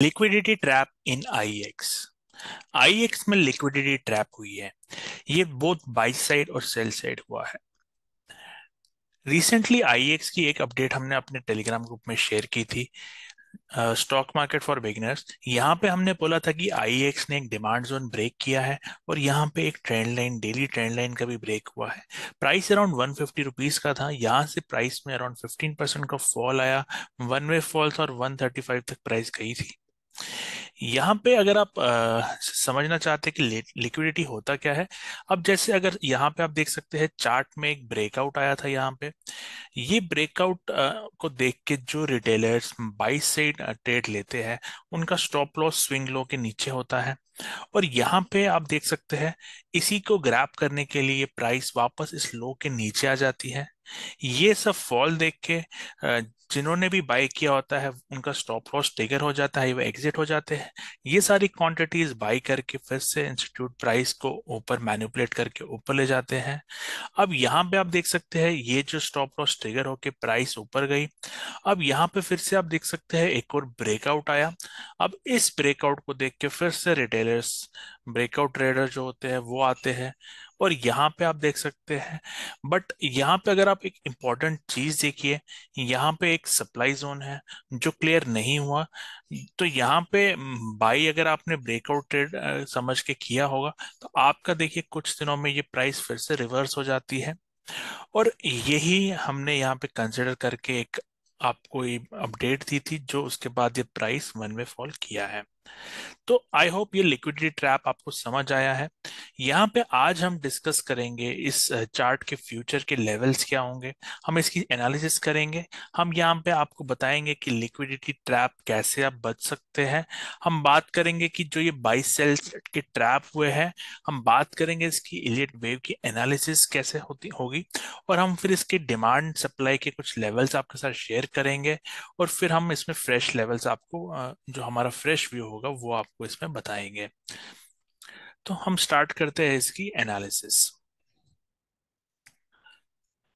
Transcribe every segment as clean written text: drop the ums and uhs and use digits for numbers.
Liquidity trap इन आईएक्स। आईएक्स में liquidity trap हुई है। ये बोथ बाई साइड और सेल साइड हुआ है। रिसेंटली आईएक्स की एक अपडेट हमने अपने टेलीग्राम ग्रुप में शेयर की थी। स्टॉक मार्केट फॉर बिगिनर्स, यहाँ पे हमने बोला था कि आईएक्स ने एक डिमांड जोन ब्रेक किया है और यहाँ पे एक trend line, daily trend line का भी ब्रेक हुआ है। प्राइस अराउंड 150 रुपीज का था। यहाँ से प्राइस में अराउंड 15% का फॉल आया। वन वे फॉल था और 135 तक प्राइस गई थी। यहाँ पे अगर आप समझना चाहते हैं कि लिक्विडिटी होता क्या है, अब जैसे अगर यहाँ पे आप देख सकते हैं चार्ट में एक ब्रेकआउट आया था यहाँ पे। ये ब्रेकआउट को देख के जो रिटेलर्स बाई साइड ट्रेड लेते हैं, उनका स्टॉप लॉस स्विंग लो के नीचे होता है। और यहाँ पे आप देख सकते हैं इसी को ग्रैब करने के लिए प्राइस वापस इस लो के नीचे आ जाती है। ये सब फॉल देख के जिन्होंने भी बाय किया होता है उनका स्टॉप लॉस ट्रिगर हो जाता है, वो एग्जिट हो जाते हैं। ये सारी क्वांटिटीज बाय करके फिर से इंस्टीट्यूट प्राइस को ऊपर मैनिपुलेट करके ऊपर ले जाते हैं। अब यहाँ पे आप देख सकते हैं ये जो स्टॉप लॉस ट्रिगर होके प्राइस ऊपर गई। अब यहाँ पे फिर से आप देख सकते हैं एक और ब्रेकआउट आया। अब इस ब्रेकआउट को देख के फिर से रिटेलर्स, ब्रेकआउट ट्रेडर जो होते हैं वो आते हैं और यहाँ पे आप देख सकते हैं। बट यहाँ पे अगर आप एक इम्पॉर्टेंट चीज देखिए, यहाँ पे एक सप्लाई जोन है जो क्लियर नहीं हुआ। तो यहाँ पे बाई अगर आपने ब्रेकआउट ट्रेड समझ के किया होगा तो आपका देखिए कुछ दिनों में ये प्राइस फिर से रिवर्स हो जाती है। और यही हमने यहाँ पे कंसिडर करके एक आपको ये अपडेट दी थी, जो उसके बाद ये प्राइस वन में फॉल किया है। तो आई होप ये लिक्विडिटी ट्रैप आपको समझ आया है। यहाँ पे आज हम डिस्कस करेंगे इस चार्ट के फ्यूचर के लेवल्स क्या होंगे, हम इसकी एनालिसिस करेंगे। हम यहाँ पे आपको बताएंगे कि लिक्विडिटी ट्रैप कैसे आप बच सकते हैं। हम बात करेंगे कि जो ये बाई सेल्स के ट्रैप हुए हैं, हम बात करेंगे इसकी इलियट वेव की एनालिसिस कैसे होती होगी। और हम फिर इसके डिमांड सप्लाई के कुछ लेवल्स आपके साथ शेयर करेंगे। और फिर हम इसमें फ्रेश लेवल्स आपको जो हमारा फ्रेश व्यू होगा वो आपको इसमें बताएंगे। तो हम स्टार्ट करते हैं इसकी एनालिसिस।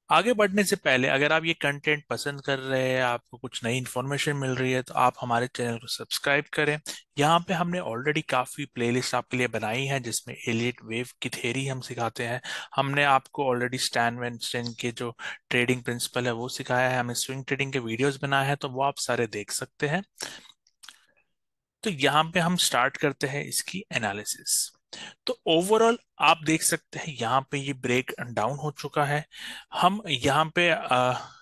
आगे बढ़ने से पहले अगर आप ये कंटेंट पसंद कर रहे हैं, आपको कुछ नई इन्फॉर्मेशन मिल रही है, तो आप हमारे चैनल को सब्सक्राइब करें। यहाँ पे हमने ऑलरेडी काफ़ी प्लेलिस्ट आपके लिए बनाई है जिसमें एलियट वेव की थ्योरी हम सिखाते हैं। हमने आपको ऑलरेडी स्टैन वेनस्टेन के जो ट्रेडिंग प्रिंसिपल है वो सिखाया है। हमने स्विंग ट्रेडिंग के वीडियोस बनाए हैं, तो वो आप सारे देख सकते हैं। तो यहाँ पे हम स्टार्ट करते हैं इसकी एनालिसिस। तो ओवरऑल आप देख सकते हैं यहाँ पे ये ब्रेक डाउन हो चुका है। हम यहाँ पे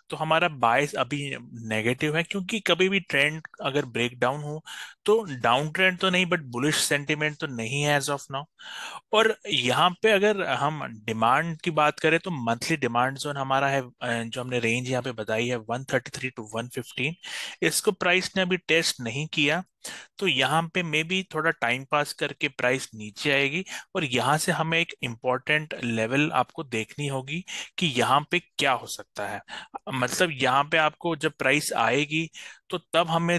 तो हमारा बायस अभी नेगेटिव है, क्योंकि कभी भी ट्रेंड अगर ब्रेक डाउन हो तो डाउन ट्रेंड तो नहीं बट बुलिश सेंटिमेंट तो नहीं है एज ऑफ नाउ। और यहाँ पे अगर हम डिमांड की बात करें तो मंथली डिमांड जोन हमारा है, जो हमने रेंज यहाँ पे बताई है 133 टू 115। इसको प्राइस ने अभी टेस्ट नहीं किया, तो यहाँ पे मे बी थोड़ा टाइम पास करके प्राइस नीचे आएगी। और यहाँ से हमें एक इम्पोर्टेंट लेवल आपको देखनी होगी कि यहाँ पे क्या हो सकता है। मतलब यहाँ पे आपको जब प्राइस आएगी तो तब हमें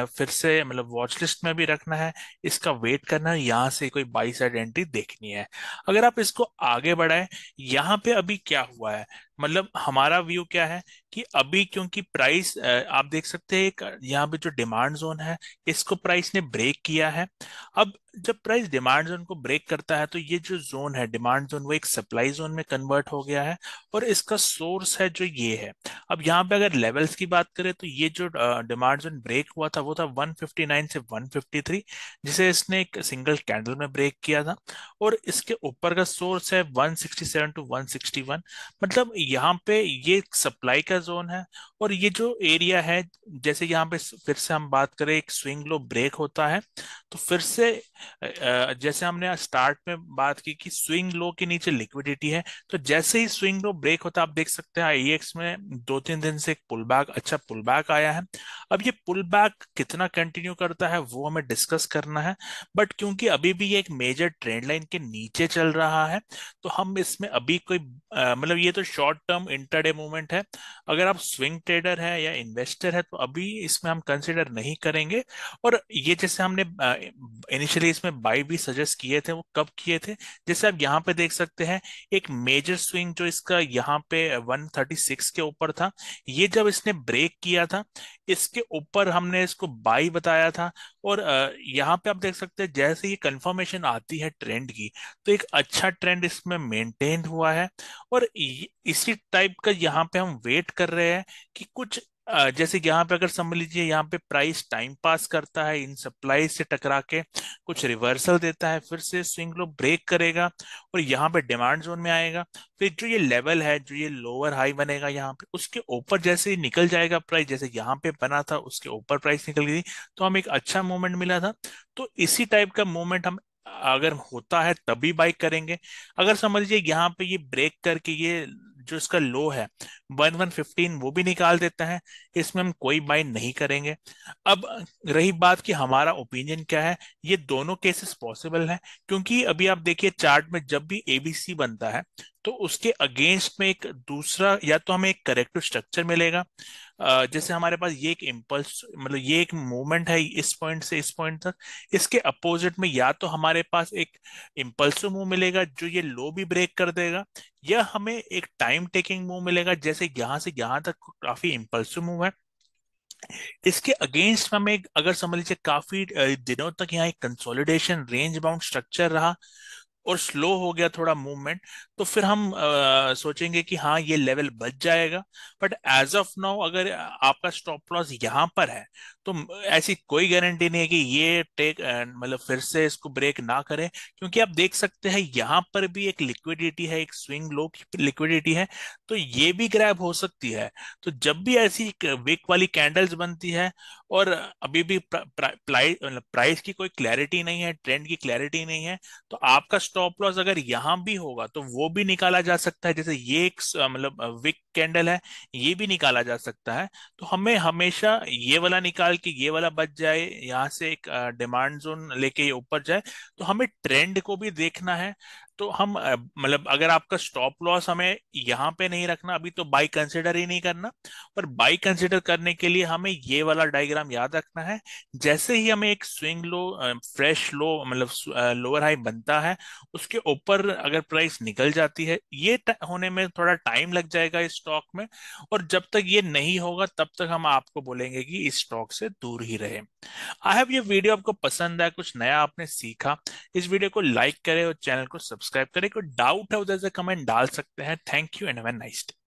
फिर से मतलब वॉच लिस्ट में भी रखना है, इसका वेट करना है, यहाँ से कोई बाई साइड एंट्री देखनी है। अगर आप इसको आगे बढ़ाएं, यहाँ पे अभी क्या हुआ है, मतलब हमारा व्यू क्या है कि अभी क्योंकि प्राइस आप देख सकते हैं एक यहाँ पे जो डिमांड जोन है इसको प्राइस ने ब्रेक किया है। अब जब प्राइस डिमांड जोन को ब्रेक करता है तो ये जो जोन है डिमांड जोन वो एक सप्लाई जोन में कन्वर्ट हो गया है। और इसका सोर्स है जो ये है। अब यहाँ पे अगर लेवल्स की बात करें तो ये जो डिमांड जोन ब्रेक हुआ था वो था 159 से 153, जिसे इसने एक सिंगल कैंडल में ब्रेक किया था। और इसके ऊपर का सोर्स है 167 टू 161। मतलब यहाँ पे ये सप्लाई का जोन है। और ये जो एरिया है, जैसे यहाँ पे फिर से हम बात करें एक स्विंग लो ब्रेक होता है तो फिर से जैसे हमने स्टार्ट में बात की कि स्विंग लो के नीचे लिक्विडिटी है, तो जैसे ही स्विंग लो ब्रेक होता है आप देख सकते हैं आईएक्स में 2-3 दिन से एक पुल बैक, अच्छा पुल बैक आया है। अब ये पुल बैक कितना कंटिन्यू करता है वो हमें डिस्कस करना है। बट क्योंकि अभी भी ये एक मेजर ट्रेंड लाइन के नीचे चल रहा है, तो हम इसमें अभी कोई मतलब ये तो शॉर्ट टर्म इंटरडे मूवमेंट है। अगर आप स्विंग ट्रेडर है या इन्वेस्टर है तो अभी इसमें हम कंसिडर नहीं करेंगे। और ये जैसे हमने इनिशियली इसमें बाई भी सजेस्ट किए थे, वो कब किए थे, जैसे आप यहाँ पे देख सकते हैं एक मेजर स्विंग जो इसका यहाँ पे 136 के ऊपर था, ये जब इसने ब्रेक किया था इसके ऊपर हमने इसको बाई बताया था। और यहाँ पे आप देख सकते हैं जैसे ये कंफर्मेशन आती है ट्रेंड की, तो एक अच्छा ट्रेंड इसमें मेंटेन हुआ है। और इसी टाइप का यहाँ पे हम वेट कर रहे हैं कि कुछ जैसे यहाँ पे अगर समझ लीजिए यहाँ पे प्राइस टाइम पास करता है इन सप्लाई से टकरा के, कुछ रिवर्सल देता है, फिर से स्विंग लो ब्रेक करेगा और यहाँ पे डिमांड जोन में आएगा। फिर जो ये लेवल है, जो ये लोअर हाई बनेगा यहाँ पे, उसके ऊपर जैसे ही निकल जाएगा प्राइस, जैसे यहाँ पे बना था उसके ऊपर प्राइस निकल गई, तो हम एक अच्छा मूवमेंट मिला था। तो इसी टाइप का मूवमेंट हम अगर होता है तभी बाई करेंगे। अगर समझ लीजिए यहाँ पे ये ब्रेक करके ये जो इसका लो है 1115 वो भी निकाल देता है, इसमें हम कोई बाई नहीं करेंगे। अब रही बात कि हमारा ओपिनियन क्या है, ये दोनों केसेस पॉसिबल है। क्योंकि अभी आप देखिए चार्ट में जब भी एबीसी बनता है तो उसके अगेंस्ट में एक दूसरा, या तो हमें एक करेक्टिव स्ट्रक्चर मिलेगा, जैसे हमारे पास ये एक इम्पल्स, मतलब ये एक मूवमेंट है इस पॉइंट से इस पॉइंट तक, इसके अपोजिट में या तो हमारे पास एक इम्पल्सिव मूव मिलेगा जो ये लो भी ब्रेक कर देगा, या हमें एक टाइम टेकिंग मूव मिलेगा जैसे यहाँ से यहाँ तक काफी इम्पल्सिव मूव है। इसके अगेंस्ट में हमें अगर समझ लीजिए काफी दिनों तक यहाँ एक कंसोलिडेशन रेंज बाउंड स्ट्रक्चर रहा और स्लो हो गया थोड़ा मूवमेंट, तो फिर हम सोचेंगे कि हाँ ये लेवल बच जाएगा। बट एज ऑफ नाउ अगर आपका स्टॉप लॉस यहाँ पर है, तो ऐसी कोई गारंटी नहीं है कि ये टेक मतलब फिर से इसको ब्रेक ना करे। क्योंकि आप देख सकते हैं यहाँ पर भी एक लिक्विडिटी है, एक स्विंग लो की लिक्विडिटी है, तो ये भी ग्रैब हो सकती है। तो जब भी ऐसी वीक वाली कैंडल्स बनती है और अभी भी प्राइस की कोई क्लैरिटी नहीं है, ट्रेंड की क्लैरिटी नहीं है, तो आपका स्टॉप लॉस अगर यहां भी होगा तो वो भी निकाला जा सकता है। जैसे ये एक मतलब विक कैंडल है, ये भी निकाला जा सकता है। तो हमें हमेशा ये वाला निकाल के ये वाला बच जाए, यहाँ से एक डिमांड जोन लेके ये ऊपर जाए, तो हमें ट्रेंड को भी देखना है। तो हम मतलब अगर आपका स्टॉप लॉस हमें यहाँ पे नहीं रखना अभी, तो बाई कंसिडर ही नहीं करना। पर बाई कंसिडर करने के लिए हमें ये वाला डायग्राम याद रखना है। जैसे ही हमें एक स्विंग लो, फ्रेश लो, मतलब लोअर हाई बनता है, उसके ऊपर अगर प्राइस निकल जाती है, ये होने में थोड़ा टाइम लग जाएगा इस स्टॉक में। और जब तक ये नहीं होगा तब तक हम आपको बोलेंगे कि इस स्टॉक से दूर ही रहे। आई होप ये वीडियो आपको पसंद आया, कुछ नया आपने सीखा। इस वीडियो को लाइक करें और चैनल को सब्सक्राइब करें। कोई डाउट है उधर से कमेंट डाल सकते हैं। Thank you and have a nice day.